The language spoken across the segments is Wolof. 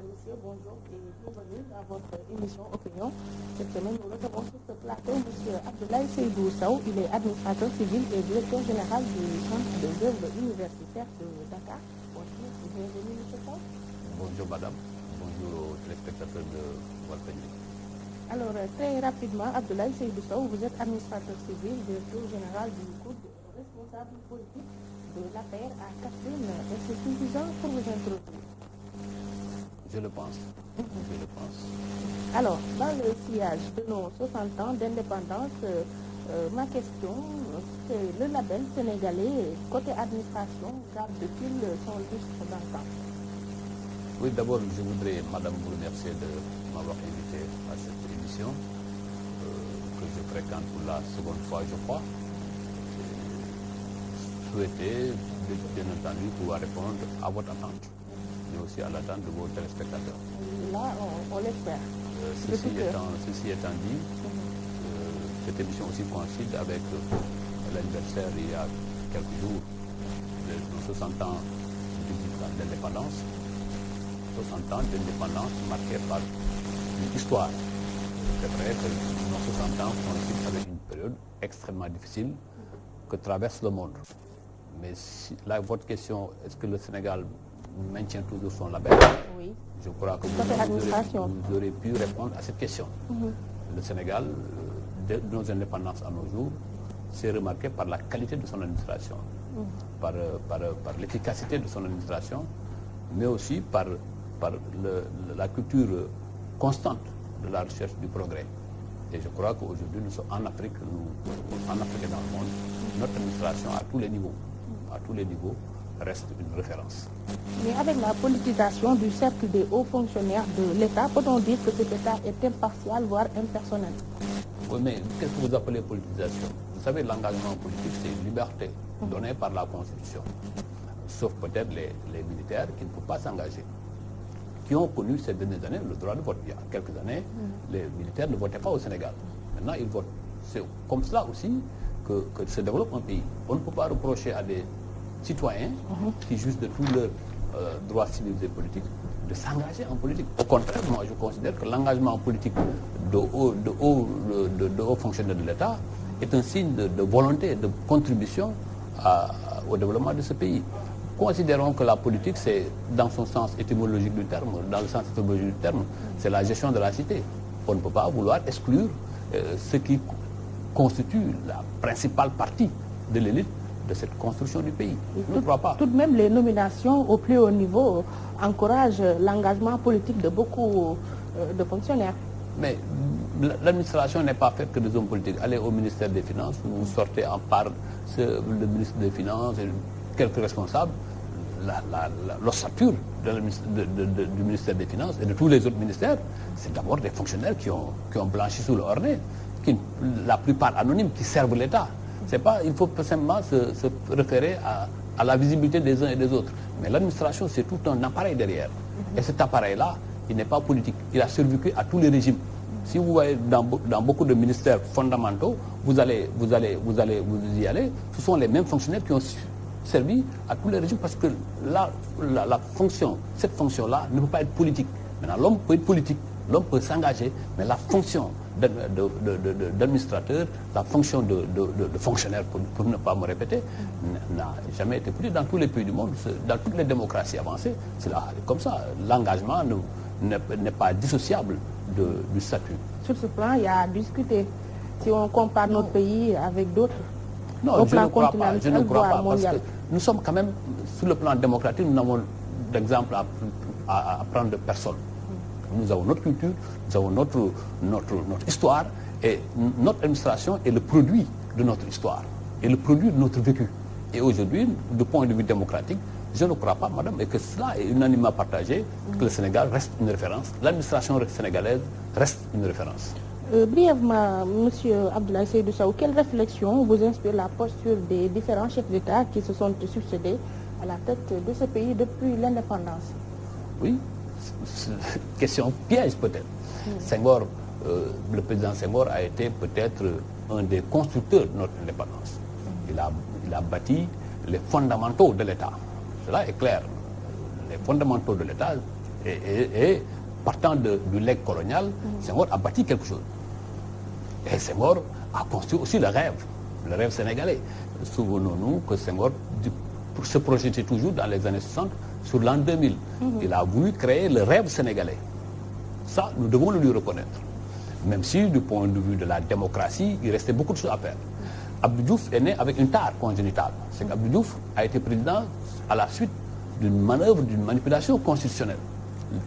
Mesdames, Messieurs, bonjour et bienvenue à votre émission Opinion. Cette semaine, nous recevons sur ce plateau M. Abdoulaye Seydou Sow. Il est administrateur civil et directeur général du Centre des œuvres universitaires de Dakar. Bonjour et bienvenue, M. Sow. Bonjour madame, bonjour aux téléspectateurs de Walfadjri. Alors, très rapidement, Abdoulaye Seydou Sow, vous êtes administrateur civil, directeur général du COUD, responsable politique de l'APR à Kaffrine. Est-ce que c'est suffisant pour vous introduire? Je le pense. Je le pense. Alors, dans le sillage de nos 60 ans d'indépendance, ma question, c'est le label sénégalais, côté administration, garde-t-il son lustre dans le temps? Oui, d'abord, je voudrais, madame, vous remercier de m'avoir invité à cette émission que je fréquente pour la seconde fois, je crois. Souhaiter, bien entendu, pouvoir répondre à votre attente, mais aussi à l'attente de vos téléspectateurs. Là, on l'espère. Ceci étant dit, cette émission aussi coïncide avec l'anniversaire il y a quelques jours de nos 60 ans d'indépendance. 60 ans d'indépendance marquée par une histoire. C'est vrai que nos 60 ans coïncident avec une période extrêmement difficile que traverse le monde. Mais si, là, votre question, est-ce que le Sénégal maintient toujours son label? Oui. Je crois que vous aurez pu répondre à cette question. Le Sénégal, de nos indépendances à nos jours, s'est remarqué par la qualité de son administration, par l'efficacité de son administration, mais aussi par la culture constante de la recherche du progrès. Et je crois qu'aujourd'hui, nous sommes en Afrique, en Afrique et dans le monde, notre administration à tous les niveaux, reste une référence. Mais avec la politisation du cercle des hauts fonctionnaires de l'État, peut-on dire que cet État est impartial, voire impersonnel? Oui, mais qu'est-ce que vous appelez politisation? Vous savez, l'engagement politique, c'est une liberté donnée par la Constitution. Sauf peut-être les militaires qui ne peuvent pas s'engager, qui ont connu ces dernières années le droit de vote. Il y a quelques années, les militaires ne votaient pas au Sénégal. Maintenant, ils votent. C'est comme cela aussi que se développe un pays. On ne peut pas reprocher à des citoyens qui jugent de tous leurs droits civils et politiques de s'engager en politique. Au contraire, moi je considère que l'engagement politique de hauts fonctionnaires de l'État est un signe de volonté, de contribution au développement de ce pays. Considérons que la politique, c'est, dans son sens étymologique du terme, dans le sens étymologique du terme, c'est la gestion de la cité. On ne peut pas vouloir exclure ce qui constitue la principale partie de l'élite de cette construction du pays. Je ne crois pas. Tout de même, les nominations au plus haut niveau encouragent l'engagement politique de beaucoup de fonctionnaires. Mais l'administration n'est pas faite que des hommes politiques. Allez au ministère des Finances, vous sortez en part le ministre des Finances et quelques responsables. L'ossature du ministère des Finances et de tous les autres ministères, c'est d'abord des fonctionnaires qui ont blanchi sous le harnais, la plupart anonymes, qui servent l'État. C'est pas, il faut simplement se référer à la visibilité des uns et des autres. Mais l'administration, c'est tout un appareil derrière. Et cet appareil-là, il n'est pas politique. Il a survécu à tous les régimes. Si vous voyez dans beaucoup de ministères fondamentaux, vous y allez, ce sont les mêmes fonctionnaires qui ont servi à tous les régimes, parce que cette fonction-là ne peut pas être politique. Maintenant, l'homme peut être politique, l'homme peut s'engager, mais la fonction d'administrateur, la fonction de fonctionnaire, pour ne pas me répéter, n'a jamais été politique. Dans tous les pays du monde, dans toutes les démocraties avancées, c'est comme ça. L'engagement n'est pas dissociable du statut. Sur ce plan, il y a à discuter. Si on compare notre pays avec d'autres, non, je ne crois pas, parce que nous sommes quand même, sur le plan démocratique, nous n'avons d'exemple à prendre de personne. Nous avons notre culture, nous avons notre histoire, et notre administration est le produit de notre histoire, et le produit de notre vécu. Et aujourd'hui, du point de vue démocratique, je ne crois pas, madame, et que cela est unanimement partagé, que le Sénégal reste une référence, l'administration sénégalaise reste une référence. Brièvement, M. Abdoulaye Seydou Sow, quelle réflexion vous inspire la posture des différents chefs d'État qui se sont succédés à la tête de ce pays depuis l'indépendance? Oui, question piège peut-être. Senghor, le président Senghor a été peut-être un des constructeurs de notre indépendance. Il a bâti les fondamentaux de l'État. Cela est clair. Les fondamentaux de l'État Et partant du legs colonial, Senghor a bâti quelque chose. Et Senghor a construit aussi le rêve sénégalais. Souvenons-nous que Senghor se projetait toujours dans les années 60 sur l'an 2000. Il a voulu créer le rêve sénégalais. Ça, nous devons le lui reconnaître. Même si, du point de vue de la démocratie, il restait beaucoup de choses à faire. Abdou Diouf est né avec une tare congénitale. C'est qu'Abdou Diouf a été président à la suite d'une manœuvre, d'une manipulation constitutionnelle.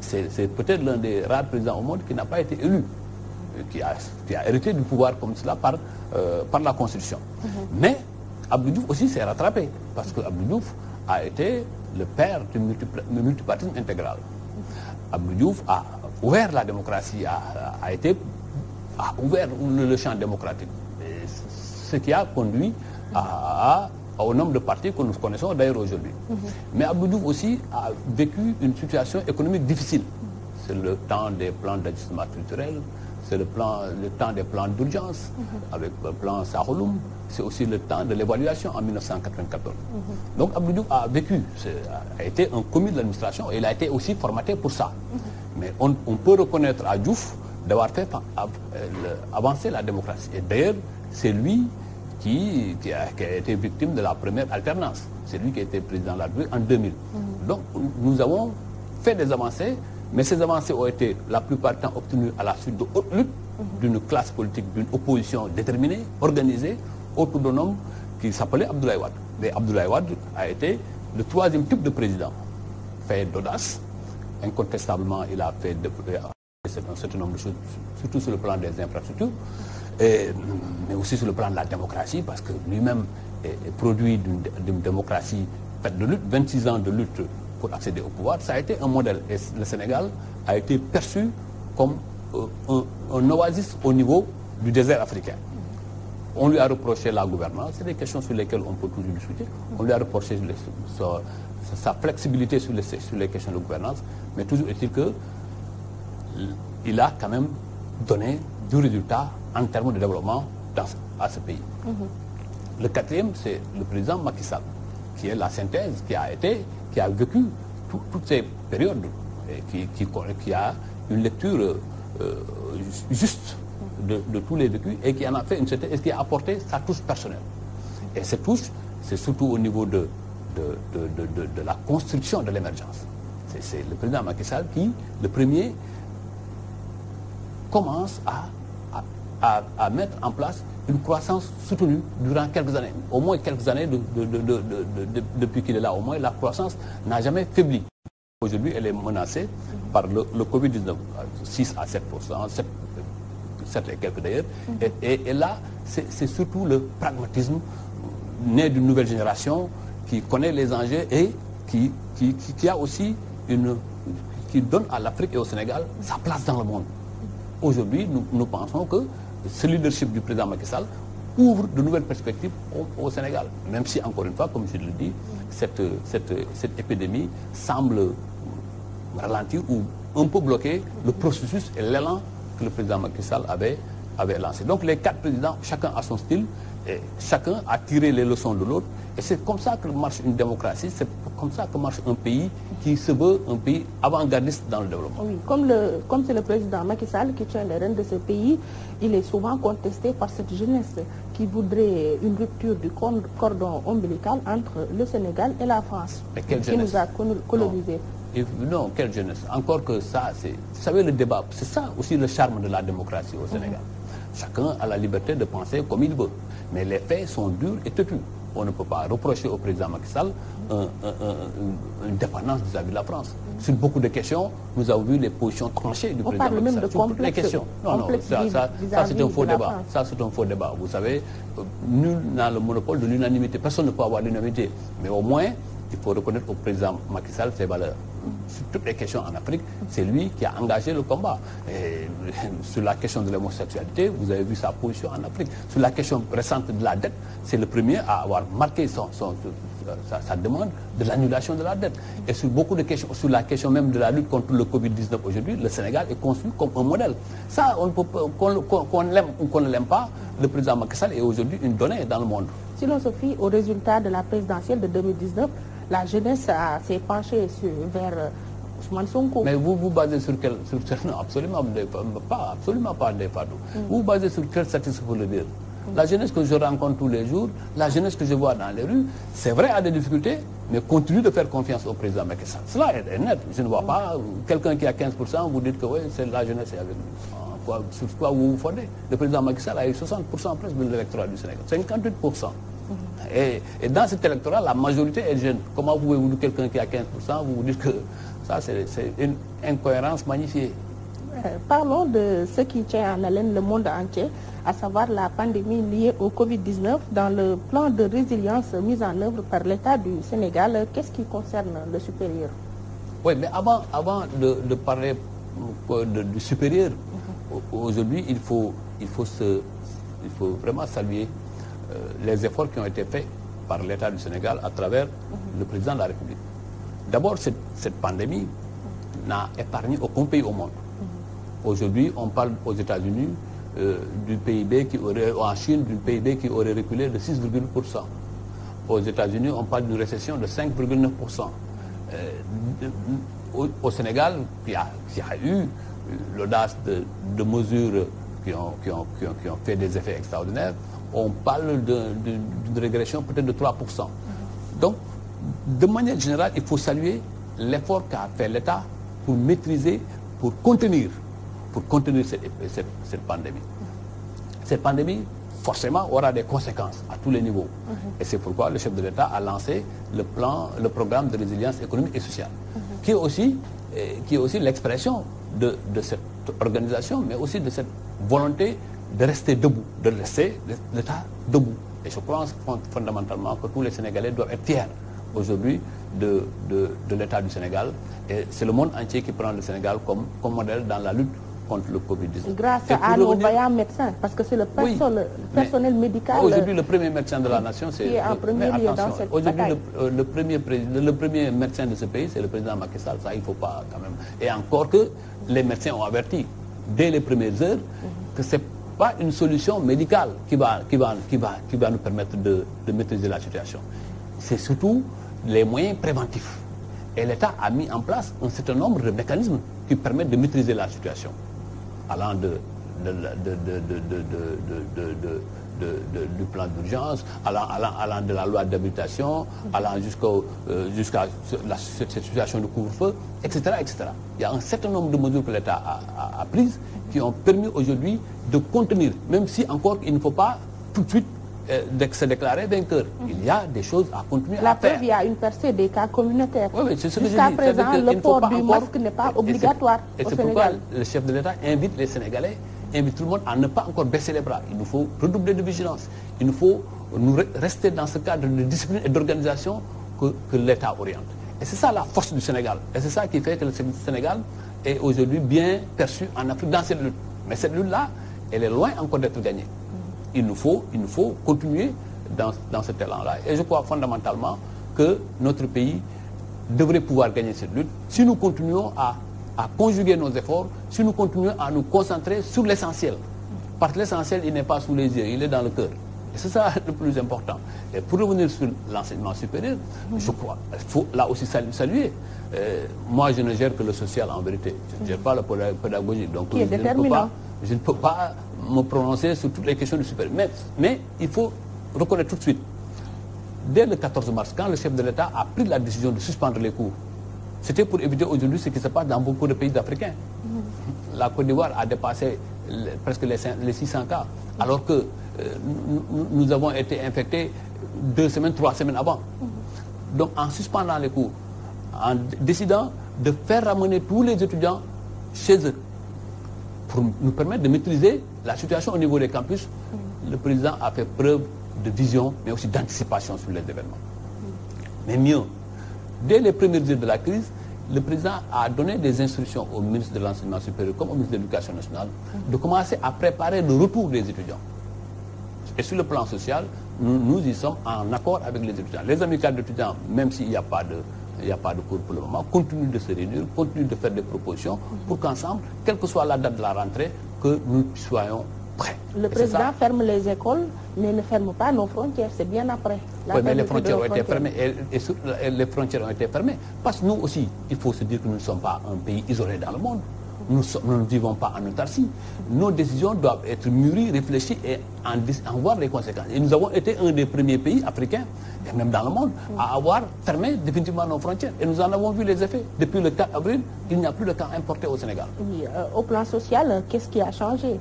C'est peut-être l'un des rares présidents au monde qui n'a pas été élu, qui a hérité du pouvoir comme cela par la Constitution. Mais Abdou Diouf aussi s'est rattrapé, parce que Abdou Diouf a été le père du multipartisme intégral. Abdou Diouf a ouvert la démocratie, a ouvert le champ démocratique. Et ce qui a conduit au nombre de partis que nous connaissons d'ailleurs aujourd'hui. Mais Abdou Diouf aussi a vécu une situation économique difficile. C'est le temps des plans d'ajustement structurel, c'est le temps des plans d'urgence, avec le plan Saheloum, c'est aussi le temps de l'évaluation en 1994. Donc Abdou Diouf a vécu, a été un commis de l'administration et il a été aussi formaté pour ça. Mais on peut reconnaître à Diouf d'avoir fait avancer la démocratie. Et d'ailleurs, c'est lui qui a été victime de la première alternance. C'est lui qui a été président de la République en 2000. Donc nous avons fait des avancées, mais ces avancées ont été la plupart du temps obtenues à la suite de haute lutte d'une classe politique, d'une opposition déterminée, organisée, autour d'un homme qui s'appelait Abdoulaye Wade. Et Abdoulaye Wade a été le troisième type de président, fait d'audace. Incontestablement, il a fait un certain nombre de choses, surtout sur le plan des infrastructures, mais aussi sur le plan de la démocratie, parce que lui-même est produit d'une démocratie faite de lutte, 26 ans de lutte pour accéder au pouvoir. Ça a été un modèle. Et le Sénégal a été perçu comme un oasis au niveau du désert africain. On lui a reproché la gouvernance, c'est des questions sur lesquelles on peut toujours discuter. On lui a reproché sa flexibilité sur les questions de gouvernance, mais toujours est-il qu'il a quand même donné du résultat en termes de développement à ce pays. Le quatrième, c'est le président Macky Sall, qui est la synthèse, qui a vécu toutes ces périodes, et qui a une lecture juste de tous les vécus et qui en a fait une certaine, et qui a apporté sa touche personnelle. Et cette touche, c'est surtout au niveau de la construction de l'émergence. C'est le président Macky Sall qui, le premier, commence à mettre en place une croissance soutenue durant quelques années. Au moins quelques années depuis qu'il est là, au moins la croissance n'a jamais faibli. Aujourd'hui, elle est menacée par le Covid-19, 6 à 7%, 7 et quelques d'ailleurs. Et là, c'est surtout le pragmatisme né d'une nouvelle génération qui connaît les enjeux et qui a aussi qui donne à l'Afrique et au Sénégal sa place dans le monde. Aujourd'hui, nous pensons que ce leadership du président Macky Sall ouvre de nouvelles perspectives au Sénégal. Même si, encore une fois, comme je le dis, cette épidémie semble ralentir ou un peu bloquer le processus et l'élan que le président Macky Sall avait lancé. Donc les 4 présidents, chacun a son style, et chacun a tiré les leçons de l'autre. Et c'est comme ça que marche une démocratie, c'est comme ça que marche un pays qui se veut un pays avant-gardiste dans le développement. Oui, comme c'est le président Macky Sall qui tient les rênes de ce pays, il est souvent contesté par cette jeunesse qui voudrait une rupture du cordon ombilical entre le Sénégal et la France. Mais quelle qui jeunesse? nous a colonisés. Non, quelle jeunesse. Encore que ça, vous savez, le débat, c'est ça aussi le charme de la démocratie au Sénégal. Chacun a la liberté de penser comme il veut. Mais les faits sont durs et têtus. On ne peut pas reprocher au président Macky Sall une dépendance vis-à-vis de la France. Sur beaucoup de questions, nous avons vu les positions tranchées du président Macky Sall. On parle même de sur toutes les questions. Non, ça c'est un faux débat. Ça c'est un faux débat. Vous savez, nul n'a le monopole de l'unanimité. Personne ne peut avoir l'unanimité. Mais au moins, il faut reconnaître au président Macky Sall ses valeurs. Sur toutes les questions en Afrique, c'est lui qui a engagé le combat. Et sur la question de l'homosexualité, vous avez vu sa position en Afrique. Sur la question récente de la dette, c'est le premier à avoir marqué sa demande de l'annulation de la dette. Et sur beaucoup de questions, sur la question même de la lutte contre le Covid-19 aujourd'hui, le Sénégal est construit comme un modèle. Ça, qu'on l'aime ou qu'on ne l'aime pas, le président Macky Sall est aujourd'hui une donnée dans le monde. Si l'on se fie au résultat de la présidentielle de 2019, la jeunesse s'est penchée Ousmane Sonko. Mais vous vous basez sur quel non, absolument pas des Fatou. Vous vous basez sur quelle statistique pour le dire? La jeunesse que je rencontre tous les jours, la jeunesse que je vois dans les rues, c'est vrai à des difficultés, mais continue de faire confiance au président Macky Sall. Cela est net. Je ne vois pas quelqu'un qui a 15%, vous dites que oui, c'est la jeunesse est avec nous. Sur quoi vous vous fondez? Le président Macky Sall a eu 60% presque de l'électorat du Sénégal, 58%. Et dans cet électorat, la majorité est jeune. Comment pouvez-vous dire quelqu'un qui a 15%, vous dites que ça, c'est une incohérence magnifiée. Parlons de ce qui tient en haleine le monde entier, à savoir la pandémie liée au Covid-19. Dans le plan de résilience mis en œuvre par l'État du Sénégal, qu'est-ce qui concerne le supérieur? Oui, mais avant de parler du supérieur, aujourd'hui, il faut vraiment saluer les efforts qui ont été faits par l'État du Sénégal à travers le président de la République. D'abord, cette pandémie n'a épargné aucun pays au monde. Aujourd'hui, on parle aux États-Unis du PIB en Chine, du PIB qui aurait reculé de 6,8%. Aux États-Unis, on parle d'une récession de 5,9%. Au Sénégal, qui a eu l'audace de mesures qui ont fait des effets extraordinaires, on parle d'une régression peut-être de 3%. Donc, de manière générale, il faut saluer l'effort qu'a fait l'État pour maîtriser, pour contenir cette pandémie. Cette pandémie, forcément, aura des conséquences à tous les niveaux. Et c'est pourquoi le chef de l'État a lancé le programme de résilience économique et sociale, qui est aussi l'expression de cette organisation, mais aussi de cette volonté de rester debout, de rester l'État debout. Et je pense fondamentalement que tous les Sénégalais doivent être fiers aujourd'hui de l'État du Sénégal. Et c'est le monde entier qui prend le Sénégal comme modèle dans la lutte contre le Covid-19. Grâce à nos vaillants médecins, parce que c'est le personnel médical. Aujourd'hui, le premier médecin de la nation, c'est qui est en premier lieu dans cette bataille. Aujourd'hui, le premier médecin de ce pays, c'est le président Macky Sall. Ça, il ne faut pas quand même. Et encore que les médecins ont averti dès les premières heures que c'est pas une solution médicale qui va nous permettre de maîtriser la situation. C'est surtout les moyens préventifs. Et l'État a mis en place un certain nombre de mécanismes qui permettent de maîtriser la situation, allant du plan d'urgence, allant de la loi d'habilitation, allant jusqu'à cette situation de couvre-feu, etc., etc. Il y a un certain nombre de mesures que l'État a prises qui ont permis aujourd'hui de contenir, même si encore il ne faut pas tout de suite se déclarer vainqueur. Il y a des choses à continuer à faire. Il y a une percée des cas communautaires. Oui, c'est ce que je dis. Jusqu'à présent, le port du masque n'est pas obligatoire au Sénégal. Et c'est pourquoi le chef de l'État invite les Sénégalais, invite tout le monde à ne pas encore baisser les bras. Il nous faut redoubler de vigilance. Il nous faut rester dans ce cadre de discipline et d'organisation que l'État oriente. Et c'est ça la force du Sénégal. Et c'est ça qui fait que le Sénégal est aujourd'hui bien perçu en Afrique dans cette lutte. Mais cette lutte-là, elle est loin encore d'être gagnée. Il nous faut continuer dans cet élan-là. Et je crois fondamentalement que notre pays devrait pouvoir gagner cette lutte si nous continuons à conjuguer nos efforts, si nous continuons à nous concentrer sur l'essentiel. Parce que l'essentiel, il n'est pas sous les yeux, il est dans le cœur. Et c'est ça le plus important. Et pour revenir sur l'enseignement supérieur, je crois qu'il faut là aussi saluer. Moi, je ne gère que le social en vérité. Je ne gère pas la pédagogie. Donc, qui est déterminant. Je ne peux pas me prononcer sur toutes les questions du supérieur. Mais il faut reconnaître tout de suite, dès le 14 mars, quand le chef de l'État a pris la décision de suspendre les cours, c'était pour éviter aujourd'hui ce qui se passe dans beaucoup de pays africains. La Côte d'Ivoire a dépassé presque les 600 cas, alors que nous avons été infectés 2 semaines, 3 semaines avant. Donc en suspendant les cours, en décidant de faire ramener tous les étudiants chez eux, pour nous permettre de maîtriser la situation au niveau des campus, le président a fait preuve de vision, mais aussi d'anticipation sur les événements. Mais mieux, dès les premières heures de la crise, le président a donné des instructions au ministre de l'Enseignement supérieur comme au ministre de l'Éducation nationale de commencer à préparer le retour des étudiants. Et sur le plan social, nous y sommes en accord avec les étudiants. Les amicales d'étudiants, même s'il n'y a pas de cours pour le moment, continuent de se réunir, continuent de faire des propositions pour qu'ensemble, quelle que soit la date de la rentrée, que nous soyons prêts. Le président ferme les écoles, mais ne ferme pas nos frontières, c'est bien après. Oui, mais les frontières ont été fermées et les frontières ont été fermées. Parce que nous aussi, il faut se dire que nous ne sommes pas un pays isolé dans le monde. Nous ne vivons pas en autarcie. Nos décisions doivent être mûries, réfléchies et en voir les conséquences. Et nous avons été un des premiers pays africains, et même dans le monde, à avoir fermé définitivement nos frontières. Et nous en avons vu les effets. Depuis le 4 avril, il n'y a plus de cas importés au Sénégal. Oui, au plan social, qu'est-ce qui a changé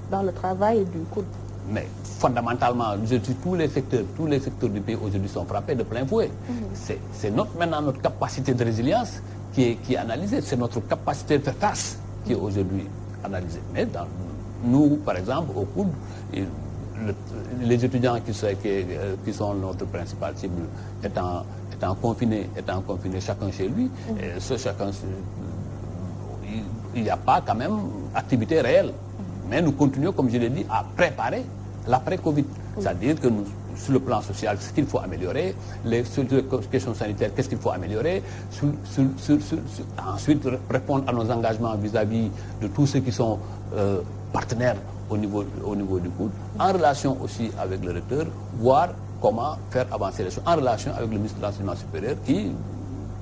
dans le travail du coude? Mais fondamentalement, tous les secteurs du pays aujourd'hui sont frappés de plein fouet. C'est maintenant notre capacité de résilience qui est analysée. C'est notre capacité de faire face qui est aujourd'hui analysée. Mais nous, par exemple, au coude, les étudiants qui sont notre principale cible étant confinés chacun chez lui, il n'y a pas quand même activité réelle. Mais nous continuons, comme je l'ai dit, à préparer l'après-Covid. C'est-à-dire que nous, sur le plan social, ce qu'il faut améliorer, sur les questions sanitaires, qu'est-ce qu'il faut améliorer, ensuite répondre à nos engagements vis-à-vis de tous ceux qui sont partenaires au niveau du coude, en relation aussi avec le recteur, voir comment faire avancer les choses, en relation avec le ministre de l'Enseignement supérieur qui,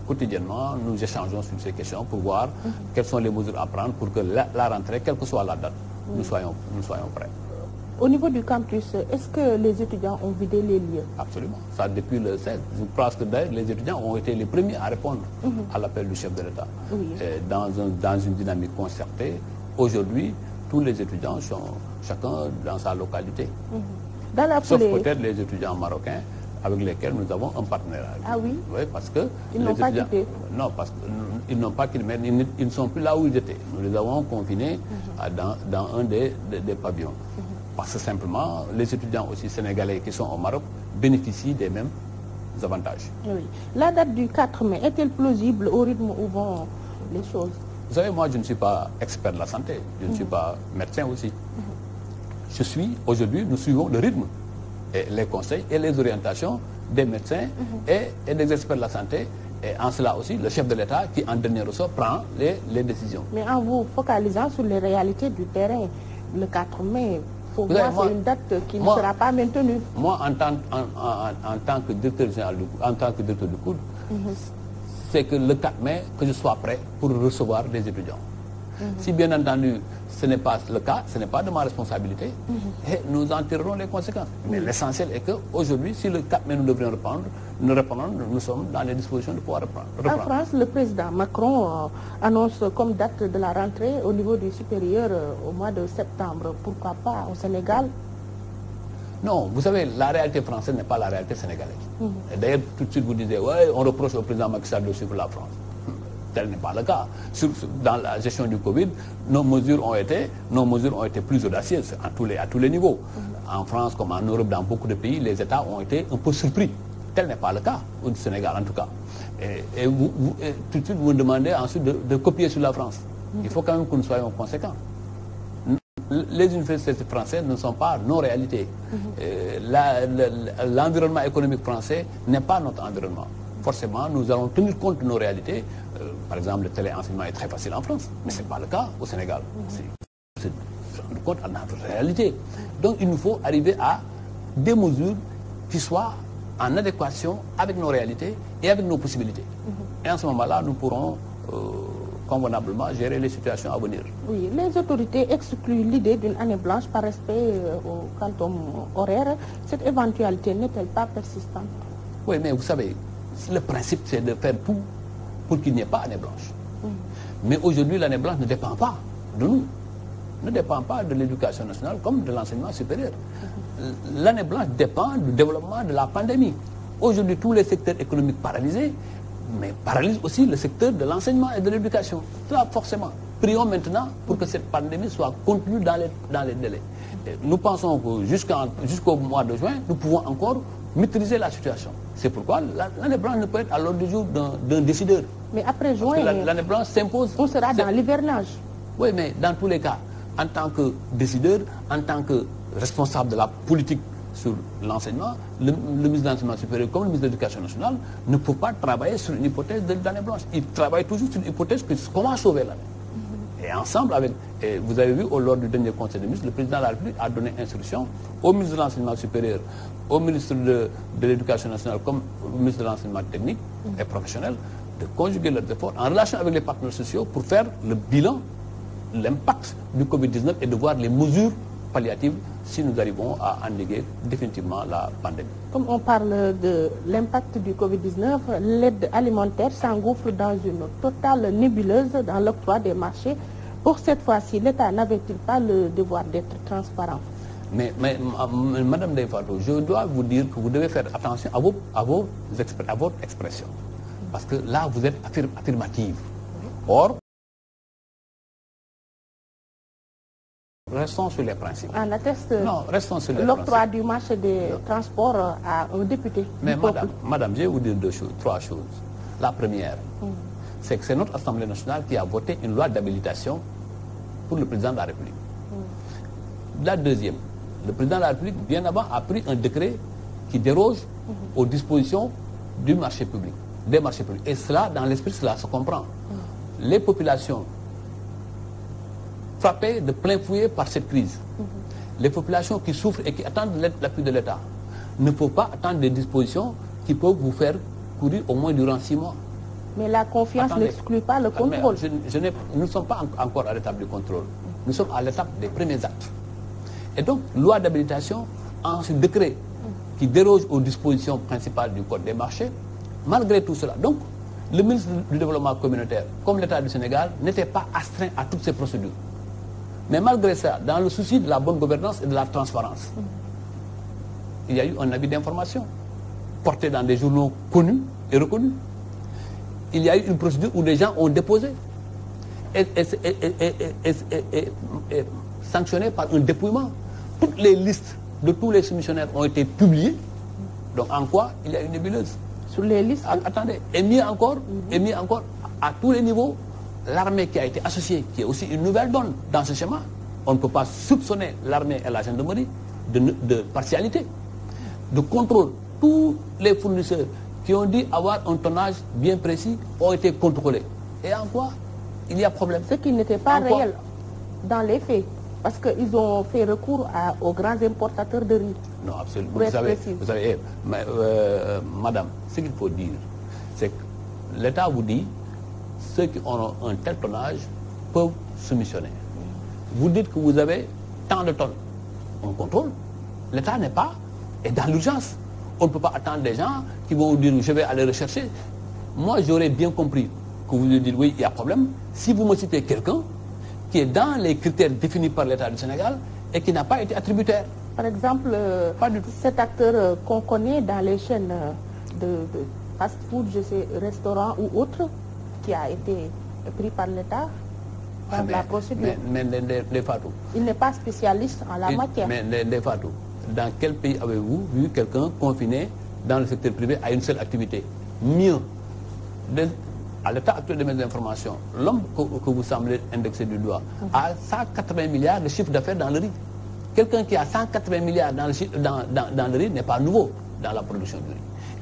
quotidiennement, nous échangeons sur ces questions pour voir quelles sont les mesures à prendre pour que la rentrée, quelle que soit la date, nous soyons prêts. Au niveau du campus, est-ce que les étudiants ont vidé les lieux? Absolument. Ça, depuis le 16. Je pense que d'ailleurs, les étudiants ont été les premiers à répondre à l'appel du chef de l'État. Oui. Dans une dynamique concertée. Aujourd'hui, tous les étudiants sont chacun dans sa localité. Dans la Sauf peut-être les étudiants marocains avec lesquels nous avons un partenariat. Ah oui? Oui, parce que... Ils n'ont pas quitté? Non, parce qu'ils n'ont pas quitté, mais ils ne sont plus là où ils étaient. Nous les avons confinés dans un des pavillons. Parce que simplement, les étudiants aussi sénégalais qui sont au Maroc bénéficient des mêmes avantages. Oui. La date du 4 mai est-elle plausible au rythme où vont les choses? Vous savez, moi, je ne suis pas expert de la santé. Je ne suis pas médecin aussi. Aujourd'hui, nous suivons le rythme et les conseils et les orientations des médecins et des experts de la santé. Et en cela aussi, le chef de l'État qui, en dernier ressort, prend les décisions. Mais en vous focalisant sur les réalités du terrain, le 4 mai, pour moi, c'est une date qui ne sera pas maintenue. Moi, en tant que directeur général, en tant que directeur du coude, c'est que le 4 mai, que je sois prêt pour recevoir les étudiants. Si bien entendu, ce n'est pas le cas, ce n'est pas de ma responsabilité, et nous en tirerons les conséquences. Mais l'essentiel est qu'aujourd'hui, si le 4 mai nous devrions reprendre, nous sommes dans les dispositions de pouvoir reprendre. En France, le président Macron annonce comme date de la rentrée au niveau du supérieur au mois de septembre. Pourquoi pas au Sénégal? Non, vous savez, la réalité française n'est pas la réalité sénégalaise. D'ailleurs, tout de suite, vous disiez, ouais, on reproche au président Macky Sall de suivre la France. Tel n'est pas le cas. Dans la gestion du Covid, nos mesures ont été plus audacieuses à tous les niveaux. En France, comme en Europe, dans beaucoup de pays, les États ont été un peu surpris. Tel n'est pas le cas, au Sénégal en tout cas. Et tout de suite, vous me demandez ensuite de copier sur la France. Il faut quand même que nous soyons conséquents. Les universités françaises ne sont pas nos réalités. L'environnement économique français n'est pas notre environnement. Forcément, nous allons tenir compte de nos réalités. Par exemple, le téléenseignement est très facile en France, mais ce n'est pas le cas au Sénégal. C'est rendre compte de notre réalité. Donc, il nous faut arriver à des mesures qui soient en adéquation avec nos réalités et avec nos possibilités. Et en ce moment-là, nous pourrons convenablement gérer les situations à venir. Oui, les autorités excluent l'idée d'une année blanche par respect au quantum horaire. Cette éventualité n'est-elle pas persistante? Oui, mais vous savez, le principe, c'est de faire tout pour qu'il n'y ait pas d'année blanche. Mais aujourd'hui, l'année blanche ne dépend pas de nous, ne dépend pas de l'éducation nationale comme de l'enseignement supérieur. L'année blanche dépend du développement de la pandémie. Aujourd'hui, tous les secteurs économiques paralysés, mais paralysent aussi le secteur de l'enseignement et de l'éducation. Ça, forcément. Prions maintenant pour que cette pandémie soit contenue dans les délais. Et nous pensons que jusqu'au mois de juin, nous pouvons encore maîtriser la situation. C'est pourquoi l'année blanche ne peut être à l'ordre du jour d'un décideur. Mais après juin, l'année blanche s'impose. On sera dans l'hivernage. Oui, mais dans tous les cas, en tant que décideur, en tant que responsable de la politique sur l'enseignement, le ministre de l'Enseignement supérieur comme le ministre de l'Éducation nationale ne peut pas travailler sur une hypothèse d'année blanche. Il travaille toujours sur une hypothèse que comment sauver l'année. Et ensemble avec, et vous avez vu lors du dernier conseil des ministres, le président de la République a donné instruction au ministre de l'enseignement supérieur, au ministre de l'éducation nationale comme au ministre de l'enseignement technique et professionnel de conjuguer leurs efforts en relation avec les partenaires sociaux pour faire le bilan, l'impact du Covid-19 et de voir les mesures palliatives si nous arrivons à endiguer définitivement la pandémie. Comme on parle de l'impact du Covid-19, l'aide alimentaire s'engouffre dans une totale nébuleuse dans l'octroi des marchés. Pour cette fois-ci, l'État n'avait-il pas le devoir d'être transparent? Mais Madame Ndeye Fatou, je dois vous dire que vous devez faire attention à votre expression. Parce que là, vous êtes affirmative. Or, restons sur les principes. On atteste l'octroi du marché des transports à un député. Mais madame, je vais vous dire trois choses. La première, c'est que c'est notre Assemblée nationale qui a voté une loi d'habilitation pour le président de la République. La deuxième, le président de la République, bien avant, a pris un décret qui déroge aux dispositions du marché public, des marchés publics. Et cela, dans l'esprit, cela se comprend. Les populations frappées de plein fouet par cette crise, les populations qui souffrent et qui attendent l'appui de l'État, ne peuvent pas attendre des dispositions qui peuvent vous faire courir au moins durant 6 mois. Mais la confiance n'exclut pas le contrôle. Nous ne sommes pas encore à l'étape du contrôle. Nous sommes à l'étape des premiers actes. Et donc, loi d'habilitation, ensuite décret qui déroge aux dispositions principales du Code des marchés, malgré tout cela. Donc, le ministre du Développement communautaire, comme l'État du Sénégal, n'était pas astreint à toutes ces procédures. Mais malgré ça, dans le souci de la bonne gouvernance et de la transparence, il y a eu un avis d'information porté dans des journaux connus et reconnus. Il y a eu une procédure où des gens ont déposé et sanctionné par un dépouillement. Toutes les listes de tous les soumissionnaires ont été publiées. Donc en quoi il y a une nébuleuse? Sur les listes. Attendez, et mieux encore, à tous les niveaux, l'armée qui a été associée, qui est aussi une nouvelle donne dans ce schéma. On ne peut pas soupçonner l'armée et la gendarmerie de partialité, de contrôle. Tous les fournisseurs qui ont dit avoir un tonnage bien précis ont été contrôlés. Et en quoi il y a problème? Ce qui n'était pas réel dans les faits. Parce qu'ils ont fait recours aux grands importateurs de riz. Non, absolument. Vous savez madame, ce qu'il faut dire, c'est que l'État vous dit ceux qui ont un tel tonnage peuvent soumissionner. Vous dites que vous avez tant de tonnes. On contrôle. L'État n'est pas est dans l'urgence. On ne peut pas attendre des gens qui vont vous dire je vais aller rechercher. Moi, j'aurais bien compris que vous lui dites oui, il y a problème. Si vous me citez quelqu'un qui est dans les critères définis par l'État du Sénégal et qui n'a pas été attributaire. Par exemple, cet acteur qu'on connaît dans les chaînes de fast-food, je sais, restaurants ou autres, qui a été pris par l'État dans la procédure. Mais Ndeye Fatou. Il n'est pas spécialiste en la matière. Mais Ndeye Fatou, dans quel pays avez-vous vu quelqu'un confiné dans le secteur privé à une seule activité? Mieux, à l'état actuel de mes informations, l'homme que vous semblez indexer du doigt a 180 milliards de chiffre d'affaires dans le riz. Quelqu'un qui a 180 milliards dans le riz n'est pas nouveau dans la production du riz.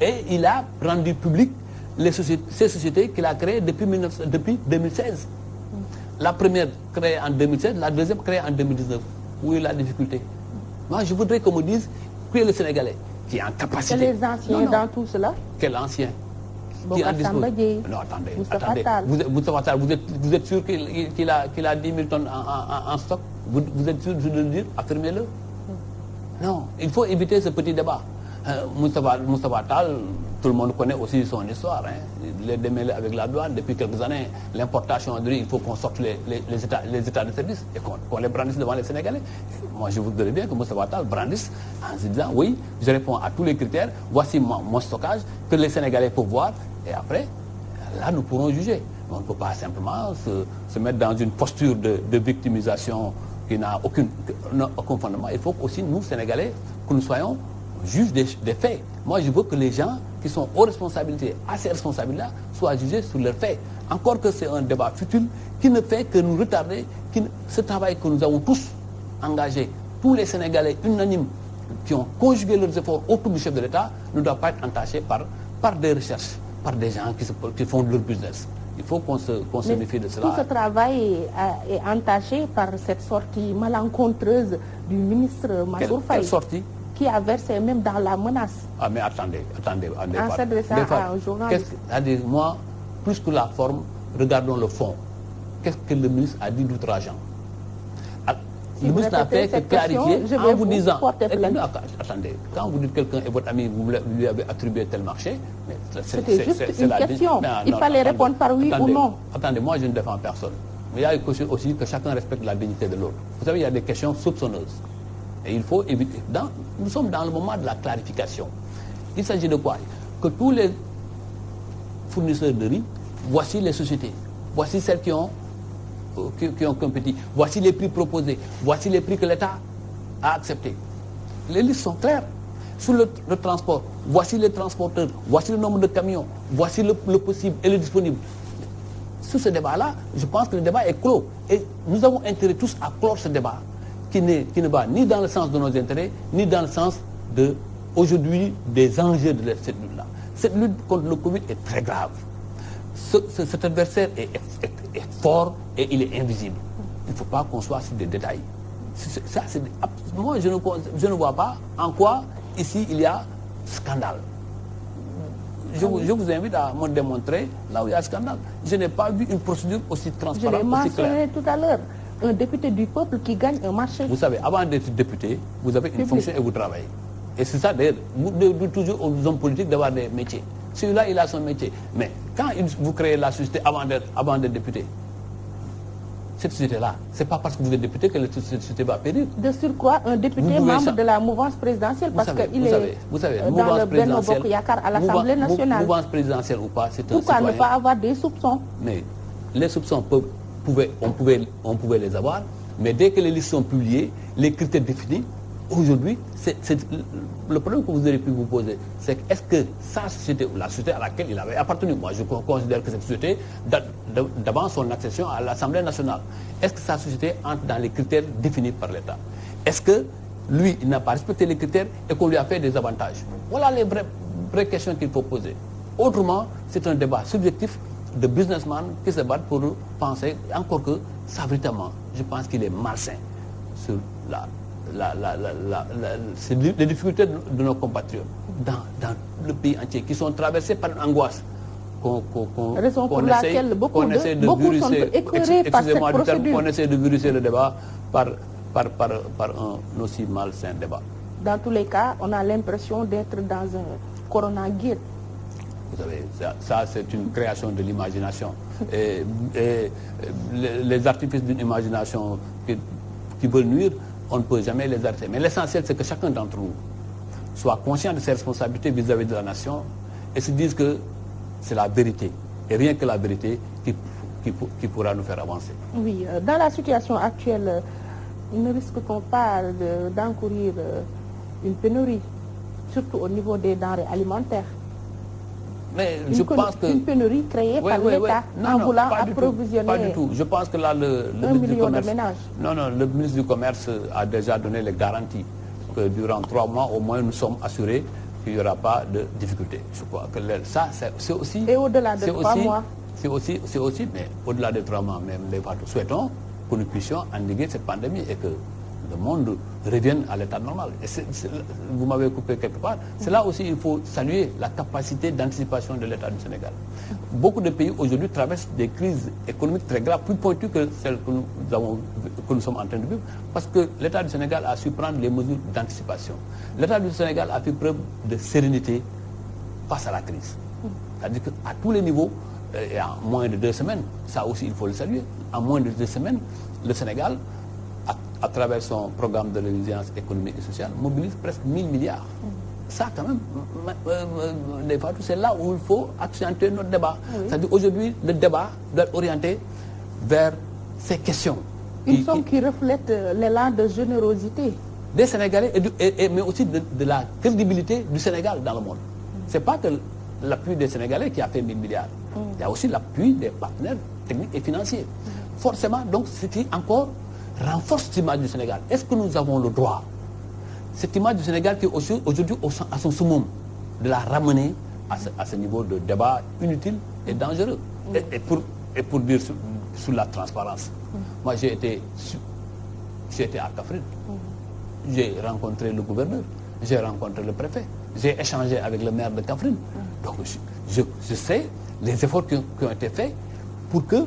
Et il a rendu public ces sociétés qu'il a créées depuis 2016. La première créée en 2016, la deuxième créée en 2019. Où est la difficulté? Moi, je voudrais qu'on me dise qui est le Sénégalais qui est en capacité. C'est les anciens dans tout cela? Quel ancien? Qui en dispose? Non, attendez. Vous êtes sûr qu'il a 10 000 tonnes en stock? Vous êtes sûr de le dire? Affirmez-le. Non, il faut éviter ce petit débat. Moustapha Tall, tout le monde connaît aussi son histoire. Il est démêlé avec la douane depuis quelques années. L'importation de riz, il faut qu'on sorte les états de service et qu'on les brandisse devant les Sénégalais. Moi, je voudrais bien que Moustapha Tall brandisse en se disant oui, je réponds à tous les critères, voici mon stockage, que les Sénégalais peuvent voir. Et après, là, nous pourrons juger. On ne peut pas simplement se mettre dans une posture de victimisation qui n'a aucun fondement. Il faut aussi, nous, Sénégalais, que nous soyons juges des faits. Moi, je veux que les gens qui sont aux responsabilités, à ces responsabilités-là, soient jugés sur leurs faits. Encore que c'est un débat futile qui ne fait que nous retarder ce travail que nous avons tous engagé. Tous les Sénégalais unanimes qui ont conjugué leurs efforts autour du chef de l'État ne doivent pas être entachés par des recherches, par des gens qui font de leur business. Il faut qu'on se méfie de cela. Tout ce travail est entaché par cette sortie malencontreuse du ministre Mansour Faye. Quelle sortie? Qui a versé même dans la menace. Ah mais attendez. En s'adressant à un journaliste. Moi, plus que la forme, regardons le fond. Qu'est-ce que le ministre a dit d'outrageant? Le ministre n'a fait que clarifier en vous disant... Attendez, quand vous dites quelqu'un est votre ami, vous lui avez attribué tel marché... C'était juste une question. Il fallait répondre par oui ou non. Attendez, moi je ne défends personne. Mais il y a aussi que chacun respecte la dignité de l'autre. Vous savez, il y a des questions soupçonneuses. Et il faut éviter... Nous sommes dans le moment de la clarification. Il s'agit de quoi? Que tous les fournisseurs de riz, voici les sociétés. Voici celles qui ont compétit. Voici les prix proposés. Voici les prix que l'État a acceptés. Les listes sont claires. Sur le transport, voici les transporteurs. Voici le nombre de camions. Voici le possible et le disponible. Sur ce débat-là, je pense que le débat est clos. Et nous avons intérêt tous à clore ce débat qui ne va ni dans le sens de nos intérêts, ni dans le sens aujourd'hui des enjeux de cette lutte-là. Cette lutte contre le Covid est très grave. Cet adversaire est fort et il est invisible. Il ne faut pas qu'on soit sur des détails. Moi, je ne vois pas en quoi ici il y a scandale. Je vous invite à me démontrer là où il y a scandale. Je n'ai pas vu une procédure aussi transparente, aussi claire. Je l'ai mentionné tout à l'heure. Un député du peuple qui gagne un marché. Vous savez, avant d'être député, vous avez une fonction et vous travaillez. Et c'est ça d'ailleurs, vous devez toujours aux hommes politiques d'avoir des métiers. Celui-là, il a son métier. Mais quand vous créez la société avant d'être député, cette société-là, c'est pas parce que vous êtes député que cette société va périr. De surcroît, un député membre de la mouvance présidentielle, parce qu'il est dans le Benno Bokk Yakaar à l'Assemblée nationale. Mouvance présidentielle ou pas, c'est un Pourquoi citoyen. Ne pas avoir des soupçons? Mais les soupçons, on pouvait les avoir, mais dès que les listes sont publiées, les critères définis, aujourd'hui, le problème que vous auriez pu vous poser, c'est est-ce que sa société, ou la société à laquelle il avait appartenu, moi je considère que cette société date d'avant son accession à l'Assemblée nationale, est-ce que sa société entre dans les critères définis par l'État? Est-ce que lui, il n'a pas respecté les critères et qu'on lui a fait des avantages? Voilà les vraies questions qu'il faut poser. Autrement, c'est un débat subjectif de businessmen qui se battent pour penser, encore que, ça véritablement, je pense qu'il est malsain sur c'est les difficultés de nos compatriotes dans le pays entier qui sont traversés par une angoisse raison pour laquelle beaucoup sont écœurés par cette procédure. On essaie de viruser le débat par un aussi malsain débat. Dans tous les cas, on a l'impression d'être dans un corona-guide. Vous savez, ça c'est une création de l'imagination. Et les artifices d'une imagination qui veulent nuire, on ne peut jamais les arrêter. Mais l'essentiel, c'est que chacun d'entre nous soit conscient de ses responsabilités vis-à-vis de la nation et se dise que c'est la vérité, et rien que la vérité qui pourra nous faire avancer. Oui, dans la situation actuelle, ne risque-t-on pas d'encourir une pénurie, surtout au niveau des denrées alimentaires? Mais je pense que... Une pénurie créée par l'État en voulant approvisionner... Pas du tout. Je pense que là, le ministre du Commerce... le ministre du Commerce a déjà donné les garanties que durant 3 mois, au moins, nous sommes assurés qu'il n'y aura pas de difficultés. Je crois que ça, c'est aussi... Et au-delà de 3 mois? C'est aussi, mais au-delà de 3 mois, même, nous souhaitons que nous puissions endiguer cette pandémie et que le monde revienne à l'état normal. Et vous m'avez coupé quelque part. C'est là aussi il faut saluer la capacité d'anticipation de l'État du Sénégal. Beaucoup de pays aujourd'hui traversent des crises économiques très graves, plus pointues que celles que nous sommes en train de vivre, parce que l'État du Sénégal a su prendre les mesures d'anticipation. L'État du Sénégal a fait preuve de sérénité face à la crise. C'est-à-dire qu'à tous les niveaux, et en moins de 2 semaines, ça aussi il faut le saluer, en moins de 2 semaines, le Sénégal, à travers son programme de résilience économique et sociale, mobilise presque 1000 milliards. Ça, quand même, c'est là où il faut accentuer notre débat. Oui. C'est-à-dire aujourd'hui, le débat doit être orienté vers ces questions. Une somme qui reflète l'élan de générosité des Sénégalais, mais aussi de la crédibilité du Sénégal dans le monde. Ce n'est pas que l'appui des Sénégalais qui a fait 1000 milliards. Il y a aussi l'appui des partenaires techniques et financiers. Forcément, donc, ce qui encore renforce cette image du Sénégal. Est-ce que nous avons le droit, cette image du Sénégal qui est aujourd'hui à son summum, de la ramener à ce niveau de débat inutile et dangereux? Et pour dire sur la transparence. Moi, j'ai été à Kaffrine. J'ai rencontré le gouverneur, j'ai rencontré le préfet, j'ai échangé avec le maire de Kaffrine. Donc, je sais les efforts qui ont été faits pour que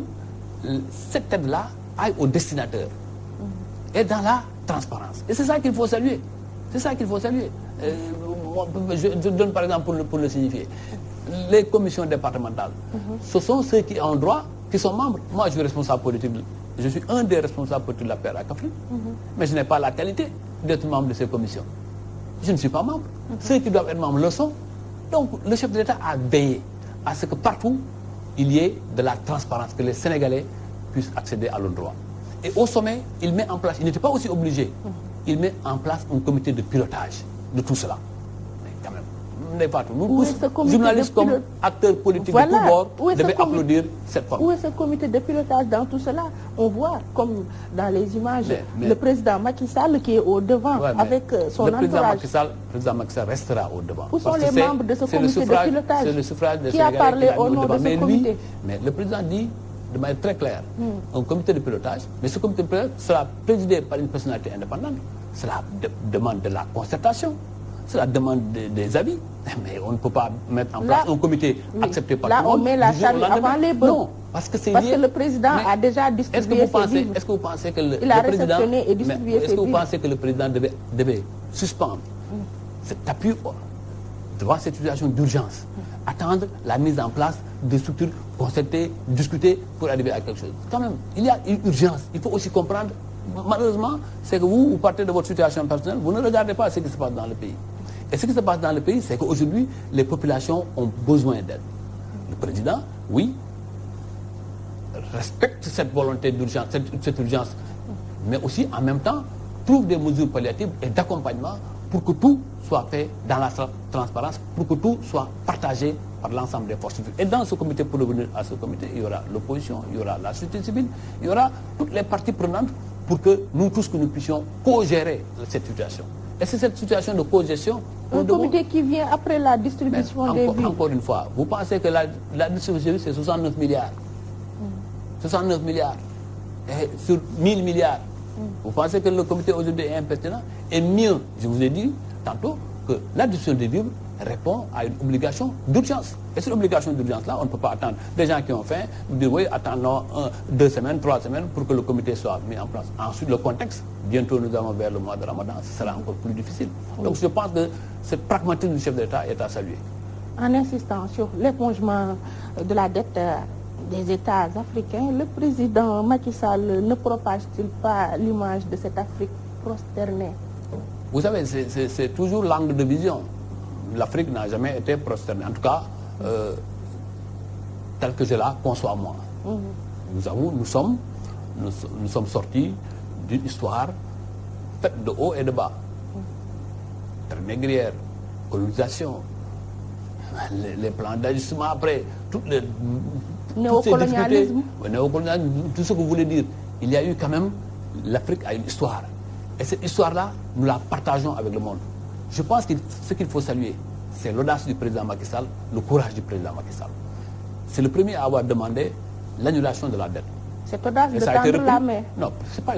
cette aide-là aille au destinataire. Et dans la transparence. Et c'est ça qu'il faut saluer. C'est ça qu'il faut saluer. Je donne par exemple pour le signifier. Les commissions départementales, ce sont ceux qui ont droit, qui sont membres. Moi, je suis responsable politique. Je suis un des responsables politiques de la paix à Kaffrine. Mais je n'ai pas la qualité d'être membre de ces commissions. Je ne suis pas membre. Ceux qui doivent être membres le sont. Donc, le chef de l'État a veillé à ce que partout, il y ait de la transparence, que les Sénégalais puissent accéder à leurs droits. Et au sommet, il met en place, il n'était pas aussi obligé, il met en place un comité de pilotage de tout cela. Mais quand même, n'est pas tout. Nous tous, journalistes comme acteurs politiques de tous bords, devaient applaudir cette forme. Où est ce comité de pilotage dans tout cela? On voit, comme dans les images, le président Macky Sall qui est au devant avec son entourage. Le président Macky Sall restera au devant. Où sont les membres de ce comité de pilotage? C'est le suffrage des qui a parlé au nom de ce comité? Mais le président dit de manière très claire, un comité de pilotage, mais ce comité de pilotage sera présidé par une personnalité indépendante. Cela demande de la concertation, cela demande des avis, mais on ne peut pas mettre en place un comité accepté par tout le monde. Là, on met la charrue avant les bœufs. Non, parce que le président a déjà distribué ses vivres. Est-ce que vous pensez que il a réceptionné et distribué ses vivres? Est-ce que vous pensez que le président devait suspendre cet appui devant cette situation d'urgence, attendre la mise en place de structures concertées, discuter pour arriver à quelque chose? Quand même, il y a une urgence. Il faut aussi comprendre. Malheureusement, c'est que vous partez de votre situation personnelle, vous ne regardez pas ce qui se passe dans le pays. Et ce qui se passe dans le pays, c'est qu'aujourd'hui, les populations ont besoin d'aide. Le président, oui, respecte cette volonté d'urgence, cette urgence, mais aussi en même temps trouve des mesures palliatives et d'accompagnement pour que tout soit fait dans la transparence, pour que tout soit partagé par l'ensemble des forces vives. Et dans ce comité, pour revenir à ce comité, il y aura l'opposition, il y aura la société civile, il y aura toutes les parties prenantes pour que nous tous, que nous puissions co-gérer cette situation. Et c'est cette situation de co-gestion... Un comité qui vient après la distribution des vies. Encore une fois, vous pensez que la distribution des vies, c'est 69 milliards. 69 milliards. Et sur 1000 milliards. Vous pensez que le comité aujourd'hui est impertinent? Et mieux, je vous ai dit tantôt que la distribution des vivres répond à une obligation d'urgence. Et cette obligation d'urgence-là, on ne peut pas attendre. Des gens qui ont faim, vous dire oui, attendons 2 semaines, 3 semaines pour que le comité soit mis en place. Ensuite, le contexte, bientôt nous allons vers le mois de Ramadan, ce sera encore plus difficile. Donc je pense que cette pragmatisme du chef de l'État est à saluer. En insistant sur l'épongement de la dette des États africains, le président Macky Sall ne propage-t-il pas l'image de cette Afrique prosternée? Vous savez, c'est toujours l'angle de vision. L'Afrique n'a jamais été prosternée. En tout cas, tel que je la conçois moi. Nous avons, nous sommes sortis d'une histoire faite de haut et de bas. Traite négrière, colonisation, les plans d'ajustement après, toutes ces difficultés, néocolonialisme, tout ce que vous voulez dire. Il y a eu quand même, l'Afrique a une histoire. Et cette histoire-là, nous la partageons avec le monde. Je pense que ce qu'il faut saluer, c'est l'audace du président Macky Sall, le courage du président Macky Sall. C'est le premier à avoir demandé l'annulation de la dette. C'est audace de tendre la main. Non, c'est pas.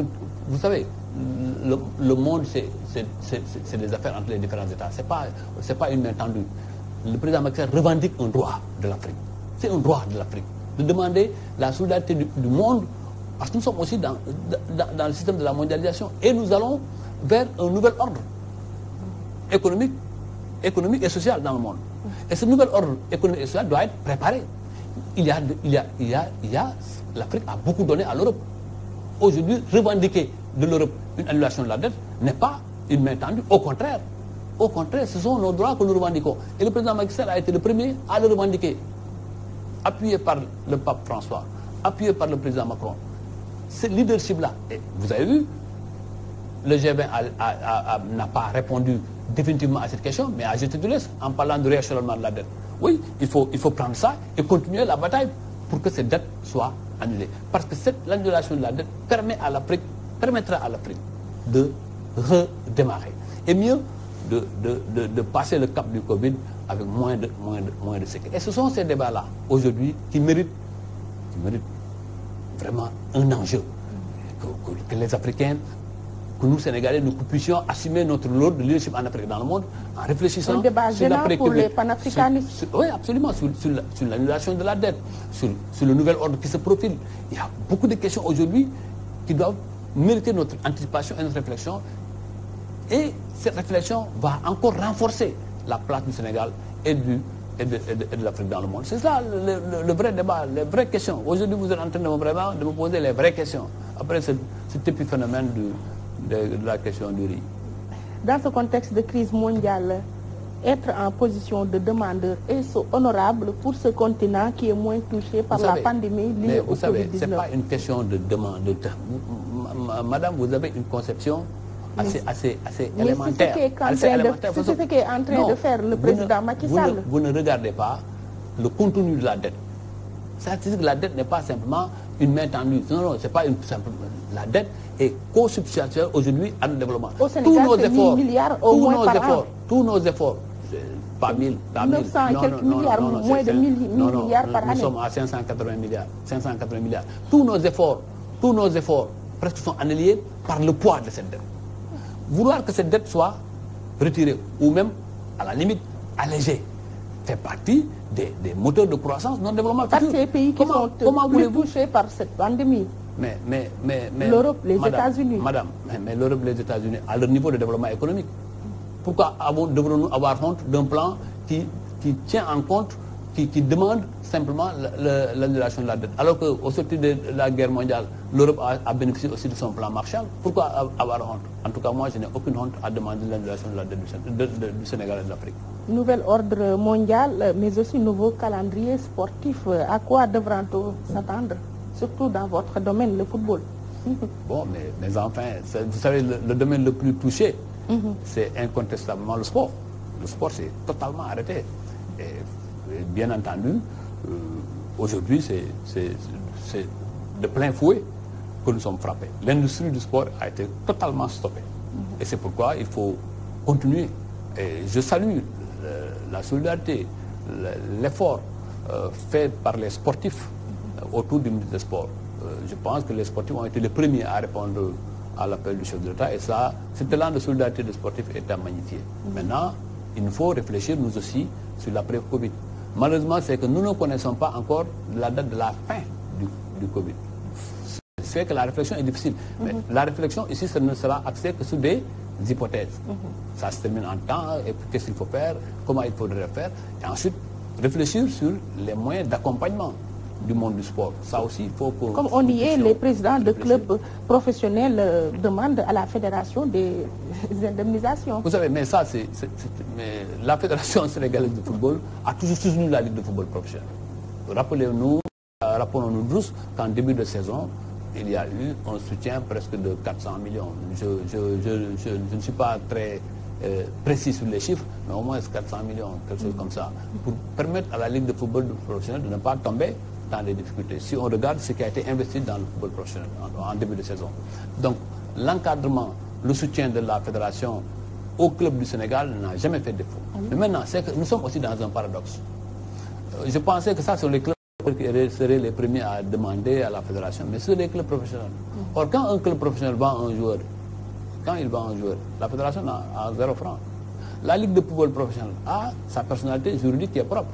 Vous savez, le monde, c'est des affaires entre les différents États. C'est pas une main tendue. Le président Macky Sall revendique un droit de l'Afrique. C'est un droit de l'Afrique de demander la solidarité du monde, parce que nous sommes aussi dans le système de la mondialisation et nous allons vers un nouvel ordre économique et social dans le monde. Et ce nouvel ordre économique et social doit être préparé. L'Afrique a beaucoup donné à l'Europe. Aujourd'hui, revendiquer de l'Europe une annulation de la dette n'est pas une main tendue. Au contraire, ce sont nos droits que nous revendiquons. Et le président Macky Sall a été le premier à le revendiquer, appuyé par le pape François, appuyé par le président Macron. Ce leadership-là, et vous avez vu, le G20 n'a pas répondu définitivement à cette question, mais a jeté de l'Est en parlant de rééchelonnement de la dette. Oui, il faut prendre ça et continuer la bataille pour que cette dette soit annulée. Parce que l'annulation de la dette permettra à l'Afrique de redémarrer. Et mieux, de passer le cap du Covid avec moins de séquelles. Et ce sont ces débats-là, aujourd'hui, qui méritent qui mérite vraiment un enjeu. Que les Africains, que nous, Sénégalais, nous puissions assumer notre rôle de leadership en Afrique dans le monde en réfléchissant un débat sur gênant pour les panafricanistes. Oui, absolument, sur l'annulation de la dette, sur le nouvel ordre qui se profile. Il y a beaucoup de questions aujourd'hui qui doivent mériter notre anticipation et notre réflexion. Et cette réflexion va encore renforcer la place du Sénégal et de l'Afrique dans le monde. C'est ça le vrai débat, les vraies questions. Aujourd'hui, vous êtes en train de me poser les vraies questions. Après ce épiphénomène de la question du riz. Dans ce contexte de crise mondiale, être en position de demandeur est honorable pour ce continent qui est moins touché par la pandémie liée au Covid-19. Vous savez, ce n'est pas une question de demande. Madame, vous avez une conception assez élémentaire. C'est ce qu'est en train de faire le président Macky Sall. Vous ne regardez pas le contenu de la dette. C'est-à-dire que la dette n'est pas simplement une main tendue. Non, c'est pas une simple. La dette est co-substantielle aujourd'hui à notre développement. Au Sénégal, c'est 1 000 milliards au moins par an. Tous nos efforts, pas 1000, pas 1000. 900 et quelques milliards, moins de 1 000 milliards par année. Nous sommes à 580 milliards. 580 milliards. Tous nos efforts presque sont annulés par le poids de cette dette. Vouloir que cette dette soit retirée ou même, à la limite, allégée, fait partie des moteurs de croissance de notre développement futur. Par ces pays qui sont plus touchés par cette pandémie. Mais l'Europe, les États-Unis. Madame, mais l'Europe, les États-Unis, à leur niveau de développement économique. Pourquoi devrons-nous avoir honte d'un plan qui tient en compte, qui demande simplement l'annulation de la dette? Alors qu'au sortir de la guerre mondiale, l'Europe a bénéficié aussi de son plan Marshall. Pourquoi avoir honte? En tout cas, moi, je n'ai aucune honte à demander l'annulation de la dette du Sénégal et de l'Afrique. Nouvel ordre mondial, mais aussi nouveau calendrier sportif. À quoi devra-t-on s'attendre? Surtout dans votre domaine, le football. Bon, mais enfin, vous savez, le domaine le plus touché, c'est incontestablement le sport. Le sport, c'est totalement arrêté. Et bien entendu, aujourd'hui, c'est de plein fouet que nous sommes frappés. L'industrie du sport a été totalement stoppée. Et c'est pourquoi il faut continuer. Et je salue la solidarité, l'effort fait par les sportifs autour du ministre des Sports. Je pense que les sportifs ont été les premiers à répondre à l'appel du chef de l'État. Et ça, cet élan de solidarité des sportifs est à magnifier. Maintenant, il nous faut réfléchir, nous aussi, sur l'après-Covid. Malheureusement, c'est que nous ne connaissons pas encore la date de la fin du Covid. Ce fait que la réflexion est difficile. Mais la réflexion ici, ça ne sera axée que sur des hypothèses. Ça se termine en temps, et qu'est-ce qu'il faut faire, comment il faudrait faire. Et ensuite, réfléchir sur les moyens d'accompagnement du monde du sport. Ça aussi, il faut que... Comme on y est, les présidents de clubs professionnels demandent à la fédération des indemnisations. Vous savez, mais ça, mais la fédération sénégalaise de football a toujours soutenu la Ligue de football professionnel. Rappelons-nous tous qu'en début de saison, il y a eu un soutien presque de 400 millions. Je ne suis pas très précis sur les chiffres, mais au moins 400 millions, quelque chose comme ça, pour permettre à la Ligue de football professionnel de ne pas tomber dans les difficultés. Si on regarde ce qui a été investi dans le football professionnel en début de saison. Donc, l'encadrement, le soutien de la fédération au club du Sénégal n'a jamais fait défaut. Mais maintenant, c'est que nous sommes aussi dans un paradoxe. Je pensais que ça, sont les clubs qui seraient les premiers à demander à la fédération, mais c'est les clubs professionnels. Or, quand un club professionnel vend un joueur, la fédération a 0 francs. La Ligue de football professionnel a sa personnalité juridique qui est propre.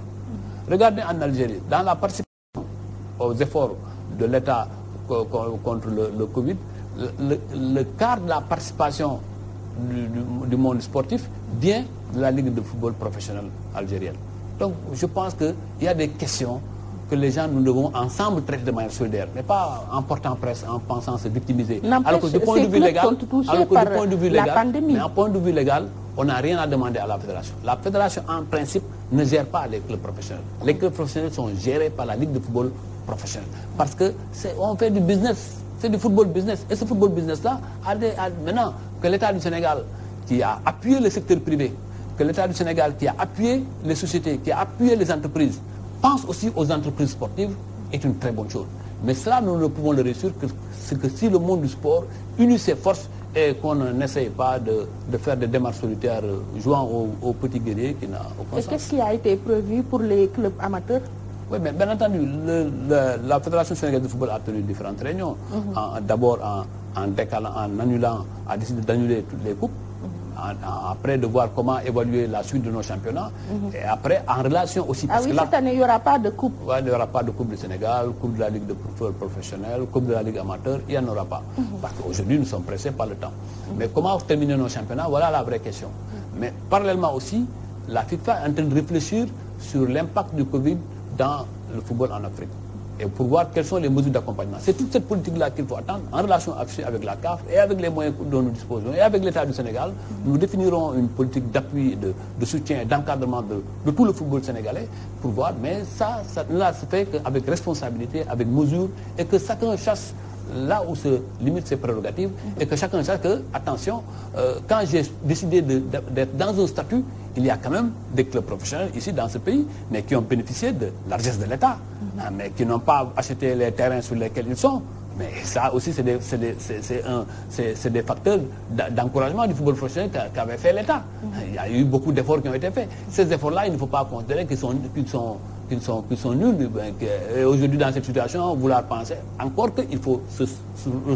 Regardez en Algérie, dans la participation aux efforts de l'État contre le Covid, le quart de la participation du monde sportif vient de la Ligue de football professionnel algérienne. Donc, je pense qu'il y a des questions que les gens, nous devons ensemble traiter de manière solidaire, mais pas en portant presse, en pensant se victimiser. Alors que du point de vue légal, on n'a rien à demander à la fédération. La fédération, en principe, ne gère pas les clubs professionnels. Les clubs professionnels sont gérés par la Ligue de football professionnel. Parce que on fait du business, c'est du football business. Et ce football business-là, maintenant que l'État du Sénégal, qui a appuyé le secteur privé, que l'État du Sénégal, qui a appuyé les sociétés, qui a appuyé les entreprises, pense aussi aux entreprises sportives, est une très bonne chose. Mais cela, nous ne pouvons le réussir que si le monde du sport unit ses forces et qu'on n'essaye pas de faire des démarches solitaires jouant aux petits guerriers qui n'a aucun sens. Et qu'est-ce qui a été prévu pour les clubs amateurs? Oui, mais bien entendu, la Fédération sénégalaise de football a tenu différentes réunions. D'abord en décalant, en annulant, a décidé d'annuler toutes les coupes. Après de voir comment évaluer la suite de nos championnats. Et après, en relation aussi... Ah oui, cette année, il n'y aura pas de coupe. Ouais, il n'y aura pas de coupe du Sénégal, coupe de la Ligue de football professionnel, coupe de la Ligue amateur, il n'y en aura pas. Parce qu'aujourd'hui, nous sommes pressés par le temps. Mais comment terminer nos championnats? Voilà la vraie question. Mais parallèlement aussi, la FIFA est en train de réfléchir sur l'impact du Covid dans le football en Afrique. Et pour voir quelles sont les mesures d'accompagnement. C'est toute cette politique-là qu'il faut attendre en relation avec la CAF et avec les moyens dont nous disposons. Et avec l'État du Sénégal, nous définirons une politique d'appui, de soutien et d'encadrement de tout le football sénégalais pour voir. Mais ça se fait qu'avec responsabilité, avec mesure et que chacun chasse là où se limitent ses prérogatives et que chacun sache que, attention, quand j'ai décidé d'être dans un statut, il y a quand même des clubs professionnels ici dans ce pays, mais qui ont bénéficié de largesse de l'État, mais qui n'ont pas acheté les terrains sur lesquels ils sont. Mais ça aussi, c'est des facteurs d'encouragement du football professionnel qu'avait fait l'État. Il y a eu beaucoup d'efforts qui ont été faits. Ces efforts-là, il ne faut pas considérer qu'ils sont nuls. Et aujourd'hui, dans cette situation, vouloir penser encore qu'il faut se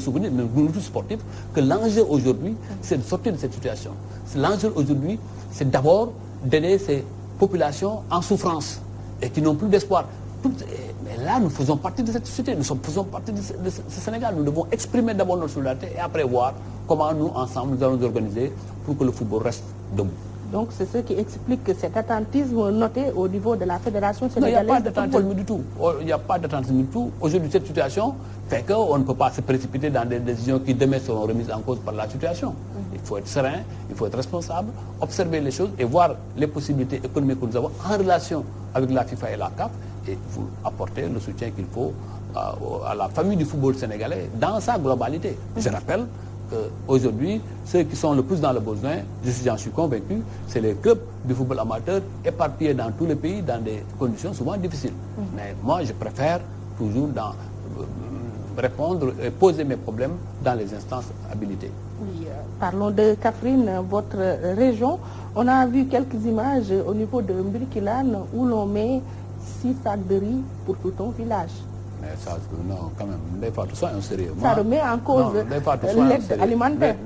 souvenir, nous tous sportifs, que l'enjeu aujourd'hui, c'est de sortir de cette situation. L'enjeu aujourd'hui, c'est d'abord d'aider ces populations en souffrance et qui n'ont plus d'espoir. Mais là, nous faisons partie de cette société, faisons partie de ce Sénégal. Nous devons exprimer d'abord notre solidarité et après voir comment nous, ensemble, nous allons nous organiser pour que le football reste debout. Donc c'est ce qui explique que cet attentisme noté au niveau de la Fédération sénégalaise de football. Non, il n'y a pas d'attentisme du tout. Il n'y a pas d'attentisme du tout. Aujourd'hui, cette situation fait qu'on ne peut pas se précipiter dans des décisions qui demain seront remises en cause par la situation. Il faut être serein, il faut être responsable, observer les choses et voir les possibilités économiques que nous avons en relation avec la FIFA et la CAF et vous apporter le soutien qu'il faut à la famille du football sénégalais dans sa globalité. Je rappelle qu'aujourd'hui, ceux qui sont le plus dans le besoin, j'en suis convaincu, c'est les clubs du football amateur éparpillés dans tous les pays dans des conditions souvent difficiles. Mais moi, je préfère toujours répondre et poser mes problèmes dans les instances habilitées. Oui, parlons de Kaffrine, votre région. On a vu quelques images au niveau de Mbirkilane où l'on met 6 sacs de riz pour tout un village. Mais ça, non, quand même, sois un sérieux. Ça remet en cause l'aide alimentaire.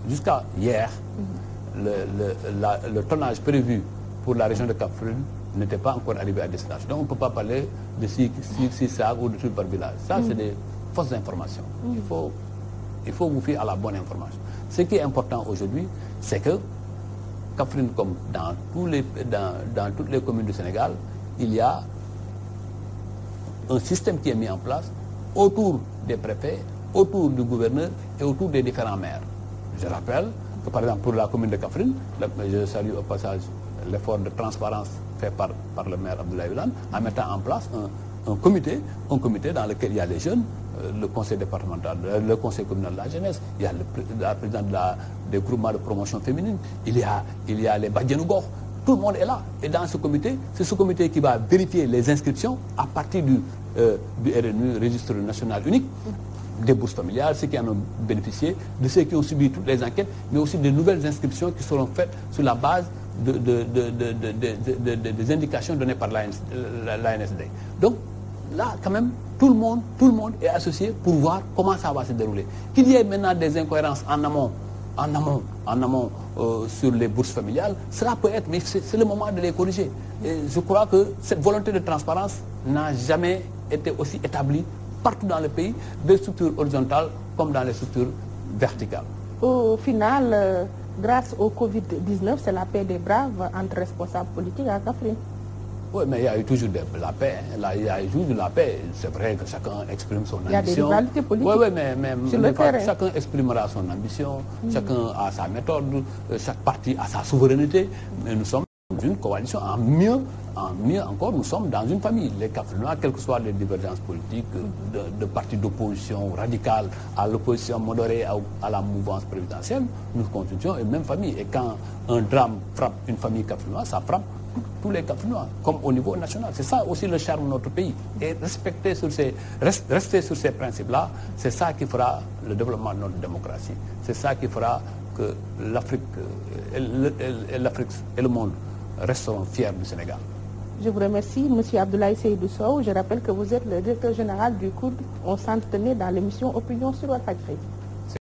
Jusqu'à hier, le tonnage prévu pour la région de Kaffrine n'était pas encore arrivé à destination. Donc on ne peut pas parler de 6 sacs ou de trucs par village. Ça, c'est des fausses informations. Il faut vous fier à la bonne information. Ce qui est important aujourd'hui, c'est que Kaffrine, comme dans toutes les communes du Sénégal, il y a un système qui est mis en place autour des préfets, autour du gouverneur et autour des différents maires. Je rappelle que par exemple pour la commune de Kaffrine, je salue au passage l'effort de transparence fait par le maire Abdoulaye Wilane en mettant en place un comité dans lequel il y a les jeunes, le conseil départemental, le conseil communal de la jeunesse, il y a la présidente des groupements de promotion féminine, il y a les Badjanougor. Tout le monde est là. Et dans ce comité, c'est ce comité qui va vérifier les inscriptions à partir du RNU, Registre National Unique, des bourses familiales, ceux qui en ont bénéficié, de ceux qui ont subi toutes les enquêtes, mais aussi de nouvelles inscriptions qui seront faites sur la base des indications données par l'ANSD. Donc là, quand même, tout le monde est associé pour voir comment ça va se dérouler. Qu'il y ait maintenant des incohérences en amont sur les bourses familiales, cela peut être, mais c'est le moment de les corriger. Et je crois que cette volonté de transparence n'a jamais été aussi établie partout dans le pays, des structures horizontales comme dans les structures verticales. Au final, grâce au Covid-19, c'est la paix des braves entre responsables politiques à Kaffrine. Oui, mais il y a eu toujours la paix. Là, il y a eu toujours de la paix. C'est vrai que chacun exprime son ambition. Il y a des rivalités politiques. Oui, mais chacun exprimera son ambition, chacun a sa méthode, chaque parti a sa souveraineté. Mais nous sommes dans une coalition. En mieux encore, nous sommes dans une famille. Les Kaffrinois, quelles que soient les divergences politiques, de partis d'opposition radicale à l'opposition modérée à la mouvance présidentielle, nous constituons une même famille. Et quand un drame frappe une famille Kaffrinoise, ça frappe tous les Kaffrinois, comme au niveau national. C'est ça aussi le charme de notre pays. Et rester sur ces principes-là, c'est ça qui fera le développement de notre démocratie. C'est ça qui fera que l'Afrique et le monde resteront fiers du Sénégal. Je vous remercie, Monsieur Abdoulaye Seydou Sow. Je rappelle que vous êtes le directeur général du COUD. On s'entretenait dans l'émission Opinion sur Walfadjri.